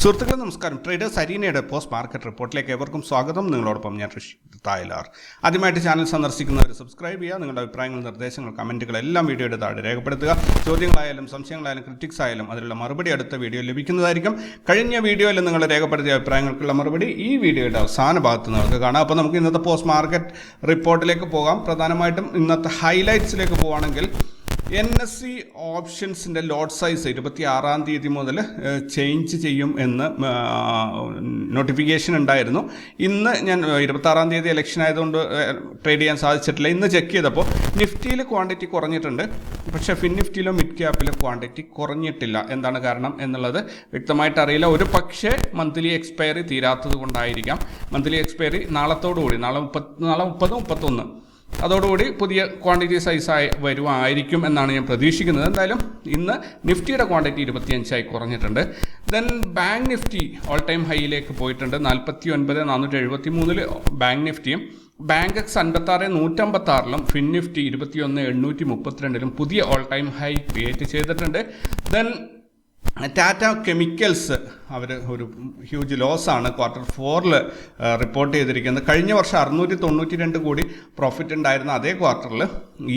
സുഹൃത്തുക്കളെ നമസ്കാരം. Traders അരീനയുടെ post market റിപ്പോർട്ടിലേക്ക് ഏവർക്കും സ്വാഗതം. നിങ്ങളോടൊപ്പം ഞാൻ ഋഷി തായ്ലാർ. ആദ്യമായിട്ട് ചാനൽ സന്ദർശിക്കുന്നവർ സബ്സ്ക്രൈബ് ചെയ്യുക. നിങ്ങളുടെ അഭിപ്രായങ്ങൾ, നിർദ്ദേശങ്ങൾ, കമൻറ്റുകൾ എല്ലാം വീഡിയോയുടെ താഴെ രേഖപ്പെടുത്തുക. ചോദ്യങ്ങളായാലും സംശയങ്ങളായാലും ക്രിറ്റിക്സ് ആയാലും അതിനുള്ള മറുപടി അടുത്ത വീഡിയോ ലഭിക്കുന്നതായിരിക്കും. കഴിഞ്ഞ വീഡിയോയിൽ നിങ്ങൾ രേഖപ്പെടുത്തിയ അഭിപ്രായങ്ങൾക്കുള്ള മറുപടി ഈ വീഡിയോയുടെ അവസാന ഭാഗത്ത് നിങ്ങൾക്ക് കാണാം. അപ്പോൾ നമുക്ക് ഇന്നത്തെ പോസ്റ്റ് മാർക്കറ്റ് റിപ്പോർട്ടിലേക്ക് പോകാം. പ്രധാനമായിട്ടും ഇന്നത്തെ ഹൈലൈറ്റ്സിലേക്ക് പോവുകയാണെങ്കിൽ NSE ഓപ്ഷൻസിൻ്റെ ലോട്ട് സൈസ് 26-ാം തീയതി മുതൽ ചേഞ്ച് ചെയ്യും എന്ന് നോട്ടിഫിക്കേഷൻ ഉണ്ടായിരുന്നു. ഇന്ന് ഞാൻ 26-ാം തീയതി ഇലക്ഷൻ ആയതുകൊണ്ട് ട്രേഡ് ചെയ്യാൻ സാധിച്ചിട്ടില്ല. ഇന്ന് ചെക്ക് ചെയ്തപ്പോൾ നിഫ്റ്റിയിൽ ക്വാണ്ടിറ്റി കുറഞ്ഞിട്ടുണ്ട്, പക്ഷേ നിഫ്റ്റിയിലോ മിഡ് ക്യാപ്പിലോ ക്വാണ്ടിറ്റി കുറഞ്ഞിട്ടില്ല. എന്താണ് കാരണം എന്നുള്ളത് വ്യക്തമായിട്ട് അറിയില്ല. ഒരു പക്ഷേ മന്ത്ലി എക്സ്പയറി തീരാത്തത് കൊണ്ടായിരിക്കാം. മന്ത്ലി എക്സ്പയറി നാളത്തോടുകൂടി നാളെ 30-31 അതോടുകൂടി പുതിയ ക്വാണ്ടിറ്റി സൈസായി വരുമായിരിക്കും എന്നാണ് ഞാൻ പ്രതീക്ഷിക്കുന്നത്. എന്തായാലും ഇന്ന് നിഫ്റ്റിയുടെ ക്വാണ്ടിറ്റി 25 കുറഞ്ഞിട്ടുണ്ട്. Then bank Nifty all time ഹൈയിലേക്ക് പോയിട്ടുണ്ട്. 49,473 ബാങ്ക് നിഫ്റ്റിയും ബാങ്ക് എക്സ് 56,156 നിഫ്റ്റി 21,832 പുതിയ ഓൾ ടൈം ഹൈ ക്രിയേറ്റ് ചെയ്തിട്ടുണ്ട്. ദെൻ ടാറ്റ കെമിക്കൽസ് അവർ ഒരു ഹ്യൂജ് ലോസാണ് Q4 റിപ്പോർട്ട് ചെയ്തിരിക്കുന്നത്. കഴിഞ്ഞ വർഷം 692 കോടി പ്രോഫിറ്റ് ഉണ്ടായിരുന്ന അതേ ക്വാർട്ടറിൽ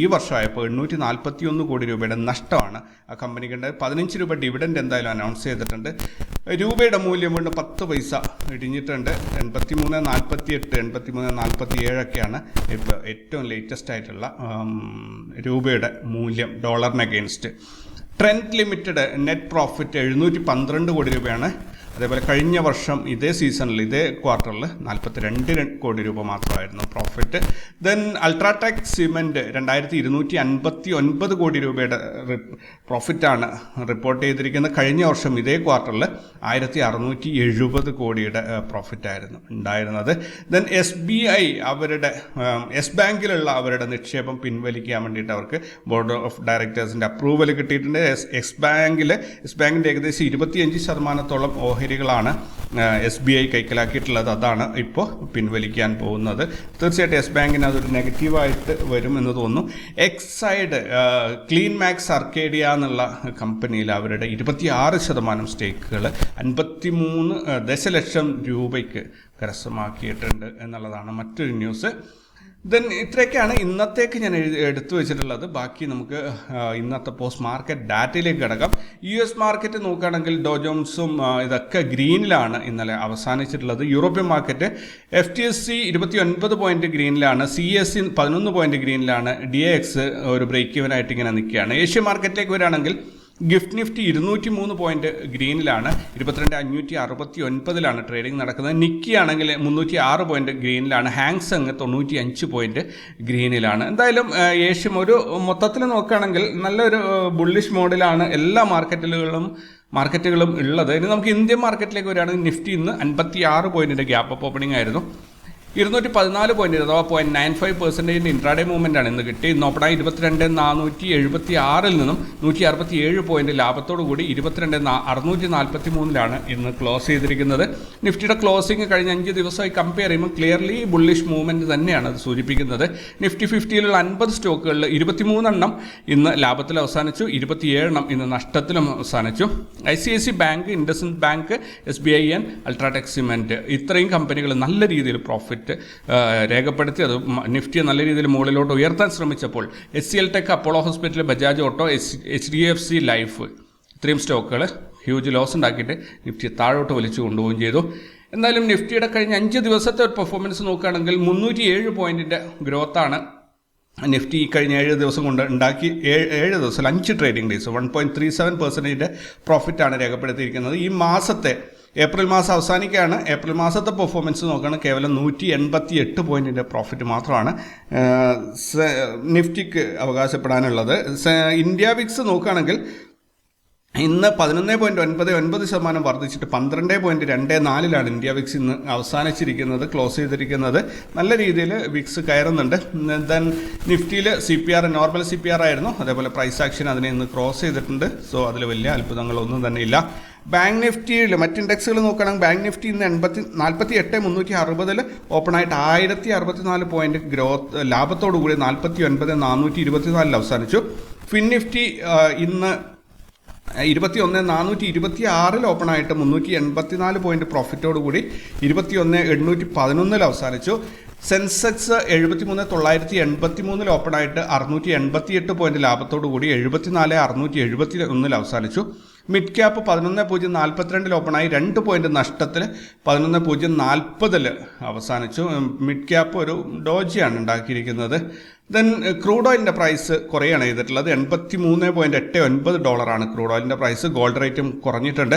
ഈ വർഷമായപ്പോൾ 841 കോടി രൂപയുടെ നഷ്ടമാണ് ആ കമ്പനിക്കുണ്ട്. 15 രൂപ ഡിവിഡൻഡ് എന്തായാലും അനൗൺസ് ചെയ്തിട്ടുണ്ട്. രൂപയുടെ മൂല്യം കൊണ്ട് 10 പൈസ ഇടിഞ്ഞിട്ടുണ്ട്. 83.48 83.47 ഇപ്പോൾ ഏറ്റവും ലേറ്റസ്റ്റ് ആയിട്ടുള്ള രൂപയുടെ മൂല്യം ഡോളറിന് against. Trent limited net profit 712 കോടി രൂപയാണ്. അതേപോലെ കഴിഞ്ഞ വർഷം ഇതേ സീസണിൽ ഇതേ ക്വാർട്ടറിൽ 42 കോടി രൂപ മാത്രമായിരുന്നു പ്രോഫിറ്റ്. ദെൻ അൾട്രാടെക് സിമെൻറ്റ് 2259 കോടി രൂപയുടെ പ്രോഫിറ്റാണ് റിപ്പോർട്ട് ചെയ്തിരിക്കുന്നത്. കഴിഞ്ഞ വർഷം ഇതേ ക്വാർട്ടറിൽ 1670 കോടിയുടെ പ്രോഫിറ്റായിരുന്നു ഉണ്ടായിരുന്നത്. ദെൻ SBI അവരുടെ യെസ് ബാങ്കിലുള്ള അവരുടെ നിക്ഷേപം പിൻവലിക്കാൻ വേണ്ടിയിട്ട് അവർക്ക് ബോർഡ് ഓഫ് ഡയറക്ടേഴ്സിൻ്റെ അപ്രൂവൽ കിട്ടിയിട്ടുണ്ട്. യെസ് ബാങ്കിൻ്റെ ഏകദേശം 25% ഓഹരികളാണ് SBI കൈക്കലാക്കിയിട്ടുള്ളത്. അതാണ് ഇപ്പോൾ പിൻവലിക്കാൻ പോകുന്നത്. തീർച്ചയായിട്ടും യെസ് ബാങ്കിന് അതൊരു നെഗറ്റീവായിട്ട് വരുമെന്ന് തോന്നുന്നു. എക്സൈഡ് ക്ലീൻ മാക്സ് അർക്കേഡിയ എന്നുള്ള കമ്പനിയിൽ അവരുടെ 26% സ്റ്റേക്കുകൾ 53 ദശലക്ഷം രൂപയ്ക്ക് കരസ്ഥമാക്കിയിട്ടുണ്ട് എന്നുള്ളതാണ് മറ്റൊരു ന്യൂസ്. ദെൻ ഇത്രയൊക്കെയാണ് ഇന്നത്തേക്ക് ഞാൻ എടുത്തു വെച്ചിട്ടുള്ളത്. ബാക്കി നമുക്ക് ഇന്നത്തെ പോസ്റ്റ് മാർക്കറ്റ് ഡാറ്റയിലേക്ക് കിടക്കാം. US മാർക്കറ്റ് നോക്കുകയാണെങ്കിൽ ഡോ ജോൺസും ഇതൊക്കെ ഗ്രീനിലാണ് ഇന്നലെ അവസാനിച്ചിട്ടുള്ളത്. യൂറോപ്യൻ മാർക്കറ്റ് FTSE 29 പോയിന്റ് ഗ്രീനിലാണ്, CSE 11 പോയിന്റ് ഗ്രീനിലാണ്, DAX ഒരു ബ്രേക്ക് ഈവനായിട്ട് ഇങ്ങനെ നിൽക്കുകയാണ്. ഏഷ്യൻ മാർക്കറ്റിലേക്ക് വരികയാണെങ്കിൽ ഗിഫ്റ്റ് നിഫ്റ്റി 203 പോയിന്റ് ഗ്രീനിലാണ്, 22,569 ട്രേഡിംഗ് നടക്കുന്നത്. നിക്കി ആണെങ്കിൽ 306 പോയിന്റ് ഗ്രീനിലാണ്, ഹാങ്സങ് 95 പോയിന്റ് ഗ്രീനിലാണ്. എന്തായാലും ഏഷ്യ ഒരു മൊത്തത്തിൽ നോക്കുകയാണെങ്കിൽ നല്ലൊരു ബുള്ളിഷ് മോഡിലാണ് എല്ലാ മാർക്കറ്റുകളും ഉള്ളത്. ഇനി നമുക്ക് ഇന്ത്യൻ മാർക്കറ്റിലേക്ക് വരികയാണെങ്കിൽ നിഫ്റ്റി ഇന്ന് 56 പോയിന്റിൻ്റെ ഗ്യാപ്പ് അപ്പ് ഓപ്പണിംഗ് ആയിരുന്നു. 214 പോയിന്റ് അഥവാ 0.95% ഇൻട്രാഡേ മൂവ്മെൻ്റ് ആണ് ഇന്ന് കിട്ടി. ഇന്ന് ഓപ്പണായി 22,476 നിന്നും 167 പോയിന്റ് ലാഭത്തോടു കൂടി 22,643 ഇന്ന് ക്ലോസ് ചെയ്തിരിക്കുന്നത്. നിഫ്റ്റിയുടെ ക്ലോസിംഗ് കഴിഞ്ഞ 5 ദിവസമായി കമ്പയർ ചെയ്യുമ്പോൾ ക്ലിയർലി ബുള്ളിഷ് മൂവ്മെൻറ്റ് തന്നെയാണ് അത് സൂചിപ്പിക്കുന്നത്. നിഫ്റ്റി 50-ലുള്ള 50 സ്റ്റോക്കുകളിൽ 23 ഇന്ന് ലാഭത്തിൽ അവസാനിച്ചു, 27 ഇന്ന് നഷ്ടത്തിലും അവസാനിച്ചു. ICICI bank, IndusInd bank, SBI, UltraTech cement ഇത്രയും കമ്പനികൾ നല്ല രീതിയിൽ പ്രോഫിറ്റ് രേഖപ്പെടുത്തി. അത് നിഫ്റ്റിയെ നല്ല രീതിയിൽ മുകളിലോട്ട് ഉയർത്താൻ ശ്രമിച്ചപ്പോൾ HCL tech, Apollo hospital, Bajaj auto, HDFC life ഇത്രയും സ്റ്റോക്കുകൾ ഹ്യൂജ് ലോസ് ഉണ്ടാക്കിയിട്ട് നിഫ്റ്റി താഴോട്ട് വലിച്ചു കൊണ്ടുപോവുകയും ചെയ്തു. എന്തായാലും നിഫ്റ്റിയുടെ കഴിഞ്ഞ 5 ദിവസത്തെ ഒരു പെർഫോമൻസ് നോക്കുകയാണെങ്കിൽ 307 പോയിന്റിൻ്റെ ഗ്രോത്താണ് നിഫ്റ്റി ഈ കഴിഞ്ഞ 7 ദിവസം കൊണ്ട് ഉണ്ടാക്കി. 7 ദിവസം 5 ട്രേഡിംഗ് ഡേയ്സ് 1.37% പ്രോഫിറ്റാണ് രേഖപ്പെടുത്തിയിരിക്കുന്നത്. ഈ മാസത്തെ ഏപ്രിൽ മാസം അവസാനിക്കുകയാണ്. ഏപ്രിൽ മാസത്തെ പെർഫോമൻസ് നോക്കുകയാണെങ്കിൽ കേവലം 188 പോയിന്റിൻ്റെ പ്രോഫിറ്റ് മാത്രമാണ് നിഫ്റ്റിക്ക് അവകാശപ്പെടാനുള്ളത്. ഇന്ത്യ വിക്സ് നോക്കുകയാണെങ്കിൽ ഇന്ന് 11.99% വർദ്ധിച്ചിട്ട് 12.24 ഇന്ത്യ വിക്സ് ഇന്ന് അവസാനിച്ചിരിക്കുന്നത്, ക്ലോസ് ചെയ്തിരിക്കുന്നത്. നല്ല രീതിയിൽ വിക്സ് കയറുന്നുണ്ട്. ദെൻ നിഫ്റ്റിയിൽ CPR നോർമൽ CPR ആയിരുന്നു, അതേപോലെ പ്രൈസ് ആക്ഷൻ അതിനെ ഇന്ന് ക്രോസ് ചെയ്തിട്ടുണ്ട്. സോ അതിൽ വലിയ അത്ഭുതങ്ങളൊന്നും തന്നെ ഇല്ല. ബാങ്ക് നിഫ്റ്റിയിൽ മറ്റ് ഇൻഡെക്സുകൾ നോക്കുകയാണെങ്കിൽ ബാങ്ക് നിഫ്റ്റി ഇന്ന് 48,360 ഓപ്പണായിട്ട് 1064 പോയിന്റ് ഗ്രോത്ത് ലാഭത്തോടു കൂടി 49,424 അവസാനിച്ചു. നിഫ്റ്റി ഇന്ന് 21,426 ഓപ്പണായിട്ട് 384 പോയിന്റ് പ്രോഫിറ്റോടുകൂടി 21,811 അവസാനിച്ചു. സെൻസെക്സ് 73,983 ഓപ്പണായിട്ട് 688 പോയിന്റ് ലാഭത്തോടുകൂടി 74,671 അവസാനിച്ചു. മിഡ് ക്യാപ്പ് 11,042 ഓപ്പണായി 2 പോയിന്റ് നഷ്ടത്തിൽ 11,040 അവസാനിച്ചു. മിഡ് ക്യാപ്പ് ഒരു ഡോജിയാണ് ഉണ്ടാക്കിയിരിക്കുന്നത്. ദെൻ ക്രൂഡ് ഓയിലിൻ്റെ പ്രൈസ് കുറയാണ് ചെയ്തിട്ടുള്ളത്. $83.89 ക്രൂഡ് ഓയിലിൻ്റെ പ്രൈസ്. ഗോൾഡ് റേറ്റും കുറഞ്ഞിട്ടുണ്ട്.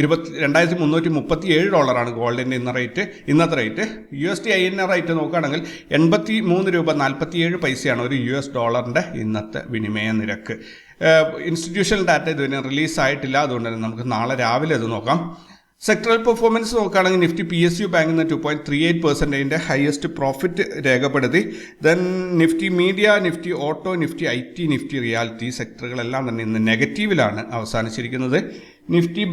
$2,337 ഗോൾഡിൻ്റെ ഇന്നത്തെ റേറ്റ്. USD INR റേറ്റ് നോക്കുകയാണെങ്കിൽ 83 രൂപ 47 പൈസയാണ് ഒരു $1 ഇന്നത്തെ വിനിമയ നിരക്ക്. ഇൻസ്റ്റിറ്റ്യൂഷണൽ ഡാറ്റ ഇതുവരെ റിലീസായിട്ടില്ല, അതുകൊണ്ട് തന്നെ നമുക്ക് നാളെ രാവിലെ അത് നോക്കാം. സെക്ടറൽ പെർഫോമൻസ് നോക്കുകയാണെങ്കിൽ നിഫ്റ്റി PSU ബാങ്കിൽ നിന്ന് 2.38% ഹയസ്റ്റ് പ്രോഫിറ്റ് രേഖപ്പെടുത്തി. Then Nifty media, Nifty auto, Nifty IT, Nifty realty സെക്ടറുകളെല്ലാം തന്നെ ഇന്ന് നെഗറ്റീവിലാണ് അവസാനിച്ചിരിക്കുന്നത്. നിഫ്റ്റി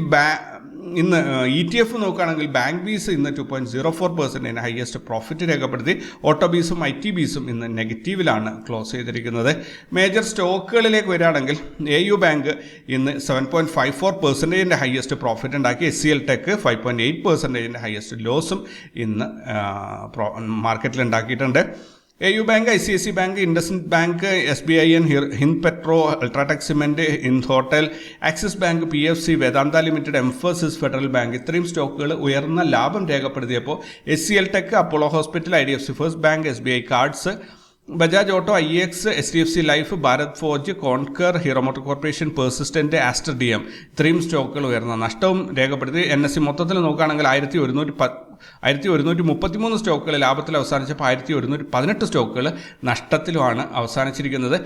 ഇന്ന് ETF നോക്കുകയാണെങ്കിൽ ബാങ്ക് ബീസ് ഇന്ന് 2.04% ഹയസ്റ്റ് പ്രോഫിറ്റ് രേഖപ്പെടുത്തി. ഓട്ടോ ബീസും IT ബീസും ഇന്ന് നെഗറ്റീവിലാണ് ക്ലോസ് ചെയ്തിരിക്കുന്നത്. മേജർ സ്റ്റോക്കുകളിലേക്ക് വരികയാണെങ്കിൽ AU ബാങ്ക് ഇന്ന് 7.54% ഹയസ്റ്റ് പ്രോഫിറ്റ് ഉണ്ടാക്കി. SCL ടെക് 5.8% ഹയസ്റ്റ് ലോസും ഇന്ന് മാർക്കറ്റിൽ ഉണ്ടാക്കിയിട്ടുണ്ട്. AU bank, ICICI bank, IndusInd bank, SBI, Hind petro, UltraTech cement, Hind hotel, Axis bank, PFC, Vedanta limited, Mphasis, federal bank ഇത്രയും സ്റ്റോക്കുകൾ ഉയർന്ന ലാഭം രേഖപ്പെടുത്തിയപ്പോൾ SCL tech, Apollo hospital, IDFC first bank, SBI cards, Bajaj auto, IEX, HDFC life, Bharat forge, Concor, Hero motor corporation, persistent, Aster DM ഇത്രയും സ്റ്റോക്കുകൾ ഉയർന്ന നഷ്ടവും രേഖപ്പെടുത്തി. NSE മൊത്തത്തിൽ നോക്കുകയാണെങ്കിൽ 1133 സ്റ്റോക്കുകൾ ലാഭത്തിൽ അവസാനിച്ചപ്പോൾ 1118 സ്റ്റോക്കുകൾ നഷ്ടത്തിലുമാണ് അവസാനിച്ചിരിക്കുന്നത്.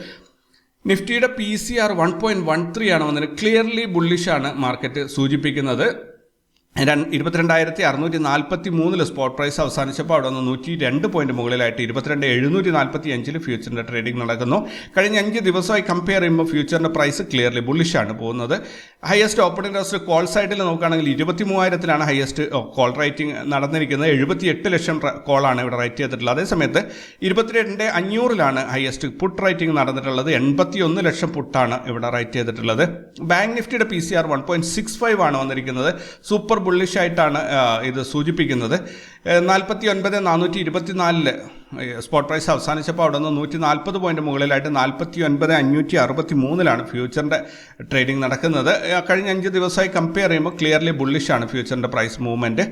നിഫ്റ്റിയുടെ PCR 1.13 ആണ് വന്നത്. ക്ലിയർലി ബുള്ളിഷാണ് മാർക്കറ്റ് സൂചിപ്പിക്കുന്നത്. 22,643 സ്പോട്ട് പ്രൈസ് അവസാനിച്ചപ്പോൾ അവിടെ നിന്ന് 102 പോയിന്റ് മുകളിലായിട്ട് 22,745 ഫ്യൂച്ചറിൻ്റെ ട്രേഡിംഗ് നടക്കുന്നു. കഴിഞ്ഞ 5 ദിവസമായി കമ്പയർ ചെയ്യുമ്പോൾ ഫ്യൂച്ചറിൻ്റെ പ്രൈസ് ക്ലിയർലി ബുള്ളിഷാണ് പോകുന്നത്. ഹയസ്റ്റ് ഓപ്പൺ ഇൻട്രസ്റ്റ് കോൾ സൈഡിൽ നോക്കുകയാണെങ്കിൽ 23,000 ഹയസ്റ്റ് കോൾ റേറ്റിംഗ് നടന്നിരിക്കുന്നത്. 78 ലക്ഷം കോളാണ് ഇവിടെ റേറ്റ് ചെയ്തിട്ടുള്ളത്. അതേസമയത്ത് 22,500 ഹയസ്റ്റ് പുട്ട് റേറ്റിംഗ് നടന്നിട്ടുള്ളത്. 81 ലക്ഷം പുട്ടാണ് ഇവിടെ റേറ്റ് ചെയ്തിട്ടുള്ളത്. ബാങ്ക് നിഫ്റ്റിയുടെ PCR 1.65 ആണ് വന്നിരിക്കുന്നത്. സൂപ്പർ ബുള്ളിഷ് ആയിട്ടാണ് ഇത് സൂചിപ്പിക്കുന്നത്. 49,424 സ്പോട്ട് പ്രൈസ് അവസാനിച്ചപ്പോൾ അവിടെ നിന്ന് 140 പോയിന്റ് മുകളിലായിട്ട് 49,563 ഫ്യൂച്ചറിൻ്റെ ട്രേഡിംഗ് നടക്കുന്നത്. കഴിഞ്ഞ 5 ദിവസമായി കമ്പയർ ചെയ്യുമ്പോൾ ക്ലിയർലി ബുള്ളിഷാണ് ഫ്യൂച്ചറിൻ്റെ പ്രൈസ് മൂവ്മെൻറ്റ്.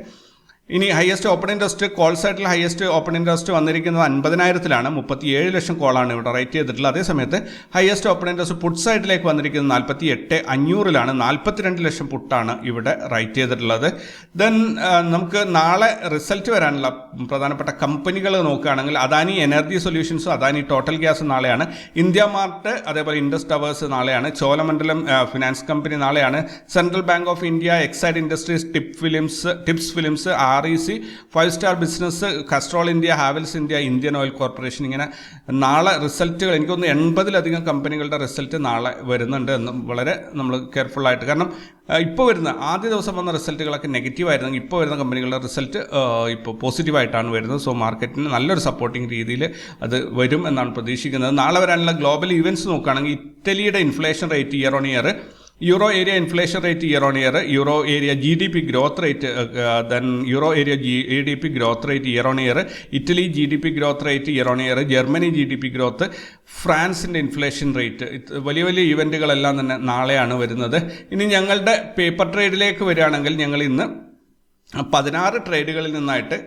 ഇനി ഹയസ്റ്റ് ഓപ്പൺ ഇൻട്രസ്റ്റ് കോൾ സൈഡിൽ ഹയസ്റ്റ് ഓപ്പൺ ഇൻട്രസ്റ്റ് വന്നിരിക്കുന്നത് 50,000 37 ലക്ഷം കോളാണ് ഇവിടെ റേറ്റ് ചെയ്തിട്ടുള്ളത്. അതേസമയത്ത് ഹയസ്റ്റ് ഓപ്പൺ ഇൻട്രസ്റ്റ് പുട്ട് സൈഡിലേക്ക് വന്നിരിക്കുന്നത് 48,500 42 ലക്ഷം പുട്ടാണ് ഇവിടെ റേറ്റ് ചെയ്തിട്ടുള്ളത്. ദെൻ നമുക്ക് നാളെ റിസൾട്ട് വരാനുള്ള പ്രധാനപ്പെട്ട കമ്പനികൾ നോക്കുകയാണെങ്കിൽ അദാനി എനർജി സൊല്യൂഷൻസും അദാനി ടോട്ടൽ ഗ്യാസ് നാളെയാണ്. ഇന്ത്യ മാർട്ട്, അതേപോലെ ഇൻഡസ് ടവേഴ്സ് നാളെയാണ്. ചോളമണ്ഡലം ഫിനാൻസ് കമ്പനി നാളെയാണ്. Central bank of India, Exide industries, Tips films, REC, 5 star business, Castrol India, Havells India, Indian oil corporation ഇങ്ങനെ നാളെ റിസൾട്ടുകൾ എനിക്കൊന്ന് 80-ലധികം കമ്പനികളുടെ റിസൾട്ട് നാളെ വരുന്നുണ്ട് എന്ന് വളരെ നമ്മൾ കെയർഫുള്ളായിട്ട്, കാരണം ഇപ്പോൾ വരുന്ന ആദ്യ ദിവസം വന്ന റിസൾട്ടുകളൊക്കെ നെഗറ്റീവ് ആയിരുന്നെങ്കിൽ ഇപ്പോൾ വരുന്ന കമ്പനികളുടെ റിസൾട്ട് ഇപ്പോൾ പോസിറ്റീവായിട്ടാണ് വരുന്നത്. സോ മാർക്കറ്റിന് നല്ലൊരു സപ്പോർട്ടിങ് രീതിയിൽ അത് വരും എന്നാണ് പ്രതീക്ഷിക്കുന്നത്. നാളെ വരാനുള്ള ഗ്ലോബൽ ഇവൻറ്റ്സ് നോക്കുകയാണെങ്കിൽ ഇറ്റലിയുടെ inflation rate year on year, euro area inflation rate year on year, euro area GDP growth rate, then euro area GDP growth rate year on year, Italy GDP growth rate year on year, Germany GDP growth, ഫ്രാൻസിൻ്റെ inflation rate, വലിയ വലിയ ഇവൻറ്റുകളെല്ലാം തന്നെ നാളെയാണ് വരുന്നത്. ഇനി ഞങ്ങളുടെ paper ട്രേഡിലേക്ക് വരികയാണെങ്കിൽ ഞങ്ങൾ ഇന്ന് 16 ട്രേഡുകളിൽ നിന്നായിട്ട്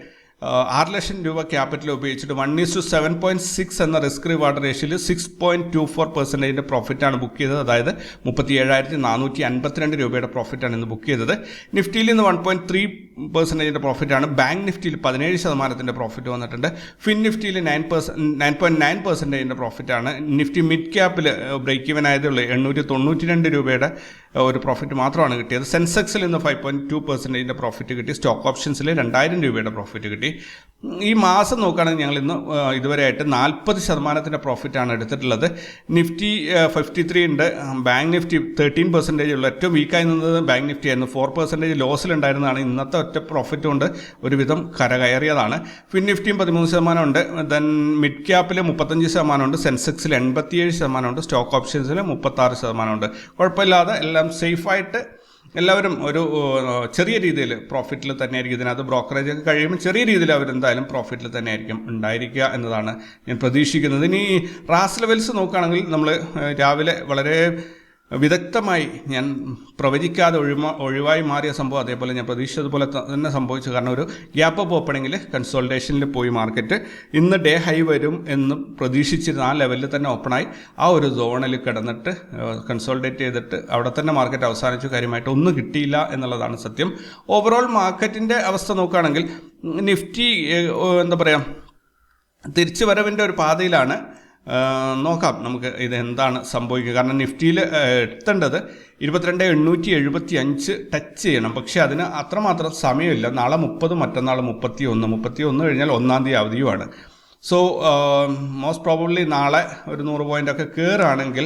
6 ലക്ഷം രൂപ ക്യാപിറ്റൽ ഉപയോഗിച്ചിട്ട് 1:7.6 എന്ന റിസ്ക് റിവാർഡ് റേഷ്യോയിൽ 6.24% പ്രോഫിറ്റാണ് ബുക്ക് ചെയ്തത്. അതായത് 37,452 രൂപയുടെ പ്രോഫിറ്റാണ് ഇന്ന് ബുക്ക് ചെയ്തത്. നിഫ്റ്റിയിൽ നിന്ന് 1.3% പ്രോഫിറ്റാണ്. ബാങ്ക് നിഫ്റ്റിയിൽ 17% പ്രോഫിറ്റ് വന്നിട്ടുണ്ട്. ഫിൻ നിഫ്റ്റിയിൽ 9.9% പ്രോഫിറ്റാണ്. നിഫ്റ്റി മിഡ് ക്യാപ്പിൽ ബ്രേക്ക് ഈവൻ ആയതുള്ളൂ 892 രൂപയുടെ ഒരു പ്രോഫിറ്റ് മാത്രമാണ് കിട്ടിയത്. സെൻസെക്സിൽ നിന്ന് 5.2% പ്രോഫിറ്റ് കിട്ടി. സ്റ്റോക്ക് ഓപ്ഷൻസിൽ 2,000 രൂപയുടെ പ്രോഫിറ്റ് കിട്ടി. ഈ മാസം നോക്കുകയാണെങ്കിൽ ഞങ്ങൾ ഇന്ന് ഇതുവരെയായിട്ട് 40% പ്രോഫിറ്റാണ് എടുത്തിട്ടുള്ളത്. നിഫ്റ്റി 53 ഉണ്ട്, ബാങ്ക് നിഫ്റ്റി 13% ഉള്ളു. ഏറ്റവും വീക്കായി നിന്നത് ബാങ്ക് നിഫ്റ്റി ആയിരുന്നു. 4% ലോസിലുണ്ടായിരുന്നതാണ്. ഇന്നത്തെ ഒറ്റ പ്രോഫിറ്റ് കൊണ്ട് ഒരുവിധം കരകയറിയതാണ്. ഫിൻ നിഫ്റ്റിയും 13% ഉണ്ട്. ദെൻ മിഡ് ക്യാപ്പിൽ 35% ഉണ്ട്, സെൻസെക്സിൽ 87% ഉണ്ട്, സ്റ്റോക്ക് ഓപ്ഷൻസിൽ 36% ഉണ്ട്. കുഴപ്പമില്ലാതെ എല്ലാം സേഫായിട്ട് എല്ലാവരും ഒരു ചെറിയ രീതിയിൽ പ്രോഫിറ്റിൽ തന്നെയായിരിക്കും. ഇതിനകത്ത് ബ്രോക്കറേജ് ഒക്കെ കഴിയുമ്പോൾ ചെറിയ രീതിയിൽ അവരെന്തായാലും പ്രോഫിറ്റിൽ തന്നെയായിരിക്കും ഉണ്ടായിരിക്കുക എന്നതാണ് ഞാൻ പ്രതീക്ഷിക്കുന്നത്. ഇനി റാസ് ലെവൽസ് നോക്കുകയാണെങ്കിൽ നമ്മൾ രാവിലെ വളരെ വിദഗ്ധമായി ഞാൻ പ്രവചിക്കാതെ ഒഴിവായി മാറിയ സംഭവം അതേപോലെ ഞാൻ പ്രതീക്ഷിച്ചതുപോലെ തന്നെ സംഭവിച്ചു. കാരണം ഒരു ഗ്യാപ്പ് അപ്പ് ഓപ്പണിങ്ങിൽ കൺസോൾട്ടേഷനിൽ പോയി മാർക്കറ്റ് ഇന്ന് ഡേ ഹൈ വരും എന്ന് പ്രതീക്ഷിച്ചിരുന്ന ആ ലെവലിൽ തന്നെ ഓപ്പണായി ആ ഒരു സോണിൽ കിടന്നിട്ട് കൺസോൾട്ടേറ്റ് ചെയ്തിട്ട് അവിടെ തന്നെ മാർക്കറ്റ് അവസാനിച്ചു. കാര്യമായിട്ട് ഒന്നും കിട്ടിയില്ല എന്നുള്ളതാണ് സത്യം. ഓവറോൾ മാർക്കറ്റിൻ്റെ അവസ്ഥ നോക്കുകയാണെങ്കിൽ നിഫ്റ്റി എന്താ പറയുക, തിരിച്ചു വരവിൻ്റെ ഒരു പാതയിലാണ്. നോക്കാം നമുക്ക് ഇത് എന്താണ് സംഭവിക്കുക. കാരണം നിഫ്റ്റിയിൽ എത്തേണ്ടത് 22,875 ടച്ച് ചെയ്യണം. പക്ഷേ അതിന് അത്രമാത്രം സമയമില്ല. നാളെ 30, മറ്റന്നാൾ 31 കഴിഞ്ഞാൽ 1-ാം തീയതി അവധിയുമാണ്. സോ മോസ്റ്റ് പ്രോബബ്ലി നാളെ ഒരു 100 പോയിൻ്റൊക്കെ കയറുകയാണെങ്കിൽ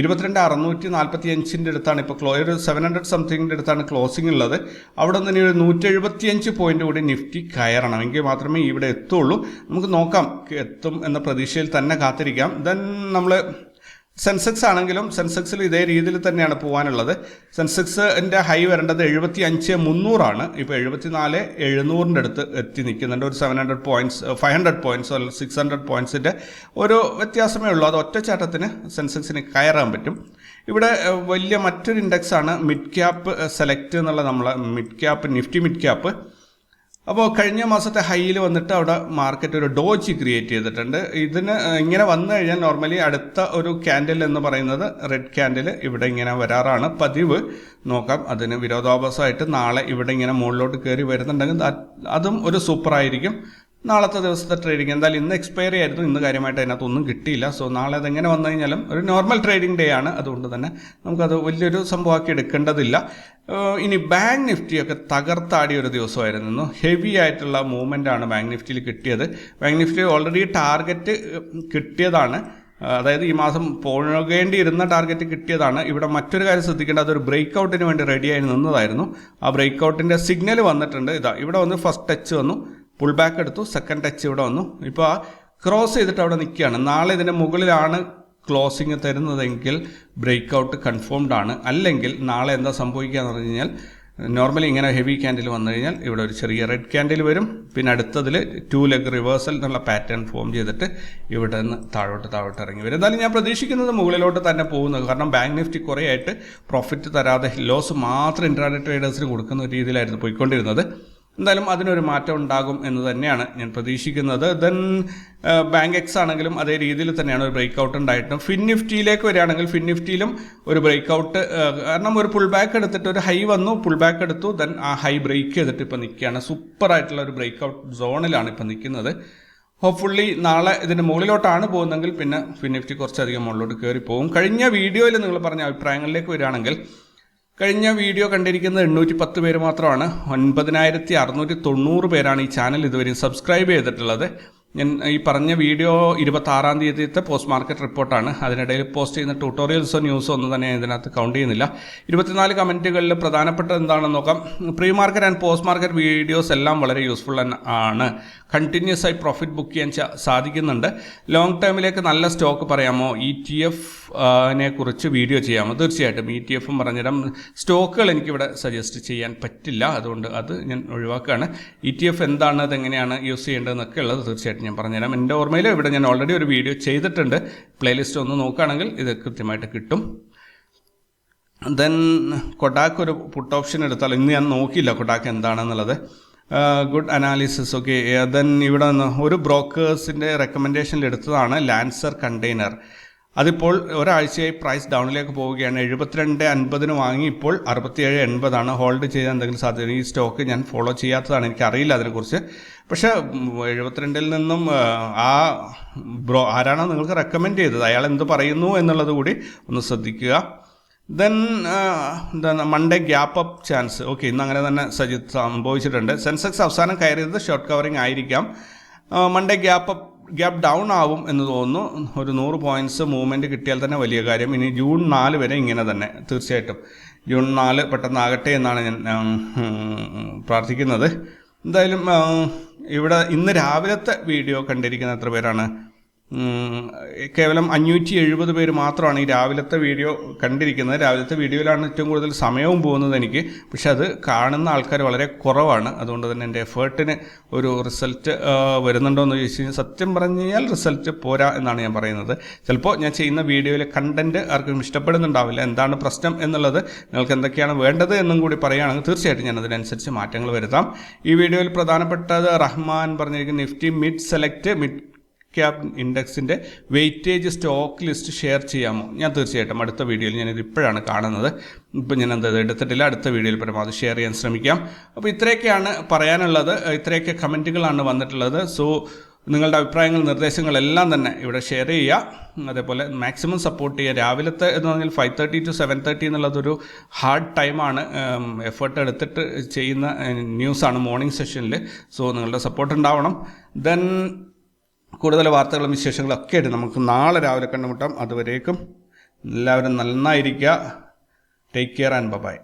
22,645 അടുത്താണ് ഇപ്പോൾ ഒരു 700 സംതിങ്ങിൻ്റെ അടുത്താണ് ക്ലോസിംഗ് ഉള്ളത്. അവിടെ നിന്ന് ഒരു 175 പോയിൻ്റ് കൂടി നിഫ്റ്റി കയറണം, എങ്കിൽ മാത്രമേ ഇവിടെ എത്തുള്ളൂ. നമുക്ക് നോക്കാം, എത്തും എന്ന പ്രതീക്ഷയിൽ തന്നെ കാത്തിരിക്കാം. ദെൻ നമ്മൾ സെൻസെക്സ് ആണെങ്കിലും സെൻസെക്സിൽ ഇതേ രീതിയിൽ തന്നെയാണ് പോകാനുള്ളത്. സെൻസെക്സിൻ്റെ ഹൈ വരേണ്ടത് 75,300 ഇപ്പോൾ 74,700 അടുത്ത് എത്തി നിൽക്കുന്നുണ്ട്. ഒരു 700 പോയിൻറ്റ്സ് 500 പോയിൻറ്റ്സ് 600 പോയിൻറ്റ്സിൻ്റെ ഒരു വ്യത്യാസമേ ഉള്ളൂ. അത് ഒറ്റച്ചാട്ടത്തിന് സെൻസെക്സിന് കയറാൻ പറ്റും. ഇവിടെ വലിയ മറ്റൊരു ഇൻഡെക്സാണ് മിഡ് ക്യാപ്പ് സെലക്ട് എന്നുള്ള നമ്മളെ mid cap, Nifty mid cap. അപ്പോൾ കഴിഞ്ഞ മാസത്തെ ഹൈയിൽ വന്നിട്ട് അവിടെ മാർക്കറ്റ് ഒരു ഡോജ് ക്രിയേറ്റ് ചെയ്തിട്ടുണ്ട്. ഇതിന് ഇങ്ങനെ വന്നു കഴിഞ്ഞാൽ നോർമലി അടുത്ത ഒരു ക്യാൻഡിൽ എന്ന് പറയുന്നത് റെഡ് ക്യാൻഡിൽ ഇവിടെ ഇങ്ങനെ വരാറാണ് പതിവ്. നോക്കാം, അതിന് വിരോധാഭാസമായിട്ട് നാളെ ഇവിടെ ഇങ്ങനെ മുകളിലോട്ട് കയറി വരുന്നുണ്ടെങ്കിൽ അതും ഒരു സൂപ്പറായിരിക്കും. നാളത്തെ ദിവസത്തെ ട്രേഡിംഗ് എന്തായാലും ഇന്ന് എക്സ്പയറി ആയിരുന്നു, ഇന്ന് കാര്യമായിട്ട് അതിനകത്തൊന്നും കിട്ടിയില്ല. സോ നാളെ അതെങ്ങനെ വന്നു കഴിഞ്ഞാലും ഒരു നോർമൽ ട്രേഡിംഗ് ഡേ ആണ്. അതുകൊണ്ട് തന്നെ നമുക്കത് വലിയൊരു സംഭവമാക്കി എടുക്കേണ്ടതില്ല. ഇനി ബാങ്ക് നിഫ്റ്റിയൊക്കെ തകർത്താടിയ ഒരു ദിവസമായിരുന്നു. ഹെവി ആയിട്ടുള്ള മൂവ്മെൻ്റ് ആണ് ബാങ്ക് നിഫ്റ്റിയിൽ കിട്ടിയത്. ബാങ്ക് നിഫ്റ്റി ഓൾറെഡി ടാർഗറ്റ് കിട്ടിയതാണ്, അതായത് ഈ മാസം പോകേണ്ടിയിരുന്ന ടാർഗറ്റ് കിട്ടിയതാണ്. ഇവിടെ മറ്റൊരു കാര്യം ശ്രദ്ധിക്കേണ്ടത്, അതൊരു ബ്രേക്ക് ഔട്ടിന് വേണ്ടി റെഡിയായി നിന്നതായിരുന്നു. ആ ബ്രേക്ക് ഔട്ടിൻ്റെ സിഗ്നൽ വന്നിട്ടുണ്ട്. ഇതാ ഇവിടെ വന്ന് ഫസ്റ്റ് ടച്ച് വന്നു, പുൾ ബാക്ക് എടുത്തു, സെക്കൻഡ് ടച്ച് ഇവിടെ വന്നു. ഇപ്പോൾ ആ ക്രോസ് ചെയ്തിട്ട് അവിടെ നിൽക്കുകയാണ്. നാളെ ഇതിൻ്റെ മുകളിലാണ് ക്ലോസിങ് തരുന്നതെങ്കിൽ ബ്രേക്ക് ഔട്ട് കൺഫേംഡ് ആണ്. അല്ലെങ്കിൽ നാളെ എന്താ സംഭവിക്കുക എന്ന് പറഞ്ഞു കഴിഞ്ഞാൽ, നോർമലി ഇങ്ങനെ ഹെവി ക്യാൻഡിൽ വന്നു കഴിഞ്ഞാൽ ഇവിടെ ഒരു ചെറിയ റെഡ് ക്യാൻഡിൽ വരും. പിന്നെ അടുത്തതിൽ 2 ലെഗ് റിവേഴ്സൽ എന്നുള്ള പാറ്റേൺ ഫോം ചെയ്തിട്ട് ഇവിടെ നിന്ന് താഴോട്ട് ഇറങ്ങി വരും. എന്തായാലും ഞാൻ പ്രതീക്ഷിക്കുന്നത് മുകളിലോട്ട് തന്നെ പോകുന്നത്. കാരണം ബാങ്ക് നിഫ്റ്റി കുറേ ആയിട്ട് പ്രോഫിറ്റ് തരാതെ ലോസ് മാത്രം ഇൻട്രാഡേ ട്രേഡേഴ്സിന് കൊടുക്കുന്ന രീതിയിലായിരുന്നു പോയിക്കൊണ്ടിരുന്നത്. എന്തായാലും അതിനൊരു മാറ്റം ഉണ്ടാകും എന്ന് തന്നെയാണ് ഞാൻ പ്രതീക്ഷിക്കുന്നത്. ദെൻ ബാങ്ക് എക്സ് ആണെങ്കിലും അതേ രീതിയിൽ തന്നെയാണ് ഒരു ബ്രേക്ക് ഔട്ട് ഉണ്ടായിട്ടും. ഫിൻ നിഫ്റ്റിയിലേക്ക് വരികയാണെങ്കിൽ ഫിൻ നിഫ്റ്റിയിലും ഒരു ബ്രേക്ക് ഔട്ട്, കാരണം ഒരു പുൾ ബാക്ക് എടുത്തിട്ട് ഒരു ഹൈ വന്നു, പുൾ ബാക്ക് എടുത്തു, ദെൻ ആ ഹൈ ബ്രേക്ക് ചെയ്തിട്ട് ഇപ്പോൾ നിൽക്കുകയാണ്. സൂപ്പറായിട്ടുള്ള ഒരു ബ്രേക്ക് ഔട്ട് സോണിലാണ് ഇപ്പോൾ നിൽക്കുന്നത്. ഹോപ്പ്ഫുള്ളി നാളെ ഇതിൻ്റെ മുകളിലോട്ടാണ് പോകുന്നതെങ്കിൽ പിന്നെ ഫിൻ നിഫ്റ്റി കുറച്ചധികം മുകളിലോട്ട് കയറി പോകും. കഴിഞ്ഞ വീഡിയോയിൽ നിങ്ങൾ പറഞ്ഞ അഭിപ്രായങ്ങളിലേക്ക് വരികയാണെങ്കിൽ, കഴിഞ്ഞ വീഡിയോ കണ്ടിരിക്കുന്നത് 810 പേര് മാത്രമാണ്. 9,690 പേരാണ് ഈ ചാനൽ ഇതുവരെ സബ്സ്ക്രൈബ് ചെയ്തിട്ടുള്ളത്. ഞാൻ ഈ പറഞ്ഞ വീഡിയോ 26-ാം തീയതിയത്തെ പോസ്റ്റ് മാർക്കറ്റ് റിപ്പോർട്ടാണ്. അതിനിടയിൽ പോസ്റ്റ് ചെയ്യുന്ന ട്യൂട്ടോറിയൽസോ ന്യൂസോ ഒന്നും തന്നെ ഇതിനകത്ത് കൗണ്ട് ചെയ്യുന്നില്ല. 24 കമൻറ്റുകളിൽ പ്രധാനപ്പെട്ടത് എന്താണെന്ന് നോക്കാം. Pre market and post market videos എല്ലാം വളരെ യൂസ്ഫുൾ ആണ്. കണ്ടിന്യൂസ് ആയി പ്രോഫിറ്റ് ബുക്ക് ചെയ്യാൻ സാധിക്കുന്നുണ്ട്. ലോങ് ടൈമിലേക്ക് നല്ല സ്റ്റോക്ക് പറയാമോ? ETF നെ കുറിച്ച് വീഡിയോ ചെയ്യാമോ? തീർച്ചയായിട്ടും ETF പറഞ്ഞുതരാം. സ്റ്റോക്കുകൾ എനിക്കിവിടെ സജസ്റ്റ് ചെയ്യാൻ പറ്റില്ല, അതുകൊണ്ട് അത് ഞാൻ ഒഴിവാക്കുകയാണ്. ETF എന്താണ്, അതെങ്ങനെയാണ് യൂസ് ചെയ്യേണ്ടതെന്നൊക്കെ ഉള്ളത് തീർച്ചയായിട്ടും ഞാൻ പറഞ്ഞുതരാം. എൻ്റെ ഓർമ്മയിൽ ഇവിടെ ഞാൻ ഓൾറെഡി ഒരു വീഡിയോ ചെയ്തിട്ടുണ്ട്. പ്ലേലിസ്റ്റ് ഒന്ന് നോക്കുകയാണെങ്കിൽ ഇത് കൃത്യമായിട്ട് കിട്ടും. ദെൻ കൊഡാക്ക് ഒരു പുട്ട് ഓപ്ഷൻ എടുത്താൽ, ഇന്ന് ഞാൻ നോക്കിയില്ല കൊഡാക്ക് എന്താണെന്നുള്ളത്. Good analysis. ഓക്കെ, ദെൻ ഇവിടെ നിന്ന് ഒരു ബ്രോക്കേഴ്സിൻ്റെ റെക്കമെൻഡേഷനിൽ എടുത്തതാണ് ലാൻസർ കണ്ടെയ്നർ. അതിപ്പോൾ ഒരാഴ്ചയായി പ്രൈസ് ഡൗണിലേക്ക് പോവുകയാണ്. 72.50 വാങ്ങി, ഇപ്പോൾ 67.80 ഹോൾഡ് ചെയ്യാൻ എന്തെങ്കിലും സാധ്യത? ഈ സ്റ്റോക്ക് ഞാൻ ഫോളോ ചെയ്യാത്തതാണ്, എനിക്കറിയില്ല അതിനെക്കുറിച്ച്. പക്ഷേ 72-ൽ നിന്നും ആരാണോ നിങ്ങൾക്ക് റെക്കമെൻഡ് ചെയ്തത് അയാൾ എന്ത് പറയുന്നു എന്നുള്ളത് കൂടി ഒന്ന് ശ്രദ്ധിക്കുക. ദെൻ എന്താണ് Monday gap up chance. Okay, ഇന്ന് അങ്ങനെ തന്നെ സജിത്ത് സംഭവിച്ചിട്ടുണ്ട്. സെൻസെക്സ് അവസാനം കയറിയത് ഷോർട്ട് കവറിങ് ആയിരിക്കാം. മൺഡേ ഗ്യാപ്പ് ഡൗൺ ആവും എന്ന് തോന്നുന്നു. ഒരു 100 പോയിൻറ്റ്സ് മൂവ്മെൻറ്റ് കിട്ടിയാൽ തന്നെ വലിയ കാര്യം. ഇനി ജൂൺ 4 വരെ ഇങ്ങനെ തന്നെ തീർച്ചയായിട്ടും ജൂൺ 4 പെട്ടെന്നാകട്ടെ എന്നാണ് ഞാൻ പ്രാർത്ഥിക്കുന്നത്. എന്തായാലും ഇവിടെ ഇന്ന് രാവിലത്തെ വീഡിയോ കണ്ടിരിക്കുന്ന എത്ര പേരാണ്? കേവലം 570 പേര് മാത്രമാണ് ഈ രാവിലത്തെ വീഡിയോ കണ്ടിരിക്കുന്നത്. രാവിലത്തെ വീഡിയോയിലാണ് ഏറ്റവും കൂടുതൽ സമയവും പോകുന്നത് എനിക്ക്. പക്ഷെ അത് കാണുന്ന ആൾക്കാർ വളരെ കുറവാണ്. അതുകൊണ്ട് തന്നെ എൻ്റെ എഫേർട്ടിന് ഒരു റിസൾട്ട് വരുന്നുണ്ടോ എന്ന് ചോദിച്ചു കഴിഞ്ഞാൽ സത്യം പറഞ്ഞു കഴിഞ്ഞാൽ റിസൾട്ട് പോരാ എന്നാണ് ഞാൻ പറയുന്നത്. ചിലപ്പോൾ ഞാൻ ചെയ്യുന്ന വീഡിയോയിലെ കണ്ടൻറ്റ് ആർക്കും ഇഷ്ടപ്പെടുന്നുണ്ടാവില്ല. എന്താണ് പ്രശ്നം എന്നുള്ളത്, നിങ്ങൾക്ക് എന്തൊക്കെയാണ് വേണ്ടത് എന്നും കൂടി പറയുകയാണെങ്കിൽ തീർച്ചയായിട്ടും ഞാൻ അതിനനുസരിച്ച് മാറ്റങ്ങൾ വരുത്താം. ഈ വീഡിയോയിൽ പ്രധാനപ്പെട്ടത് റഹ്മാൻ പറഞ്ഞിരിക്കുന്ന Nifty mid select mid cap ഇൻഡെക്സിൻ്റെ വെയിറ്റേജ് സ്റ്റോക്ക് ലിസ്റ്റ് ഷെയർ ചെയ്യാമോ? ഞാൻ തീർച്ചയായിട്ടും അടുത്ത വീഡിയോയിൽ ഞാനിത് ഇപ്പോഴാണ് കാണുന്നത്. ഇപ്പം ഞാൻ എന്താ എടുത്തിട്ടില്ല. അടുത്ത വീഡിയോയിൽ പരമാവധി ഷെയർ ചെയ്യാൻ ശ്രമിക്കാം. അപ്പോൾ ഇത്രയൊക്കെയാണ് പറയാനുള്ളത്. ഇത്രയൊക്കെ കമൻറ്റുകളാണ് വന്നിട്ടുള്ളത്. സോ നിങ്ങളുടെ അഭിപ്രായങ്ങൾ നിർദ്ദേശങ്ങളെല്ലാം തന്നെ ഇവിടെ ഷെയർ ചെയ്യുക. അതേപോലെ മാക്സിമം സപ്പോർട്ട് ചെയ്യുക. രാവിലത്തെ എന്ന് പറഞ്ഞാൽ 5:30 to 7:30 എന്നുള്ളതൊരു ഹാർഡ് ടൈമാണ്. എഫേർട്ട് എടുത്തിട്ട് ചെയ്യുന്ന ന്യൂസാണ് മോർണിംഗ് സെഷനിൽ. സോ നിങ്ങളുടെ സപ്പോർട്ട് ഉണ്ടാവണം. ദെൻ കൂടുതൽ വാർത്തകളും വിശേഷങ്ങളും ഒക്കെ ആയിട്ട് നമുക്ക് നാളെ രാവിലെ കണ്ടുമുട്ടാം. അതുവരേക്കും എല്ലാവരും നന്നായിരിക്കുക. Take care and by.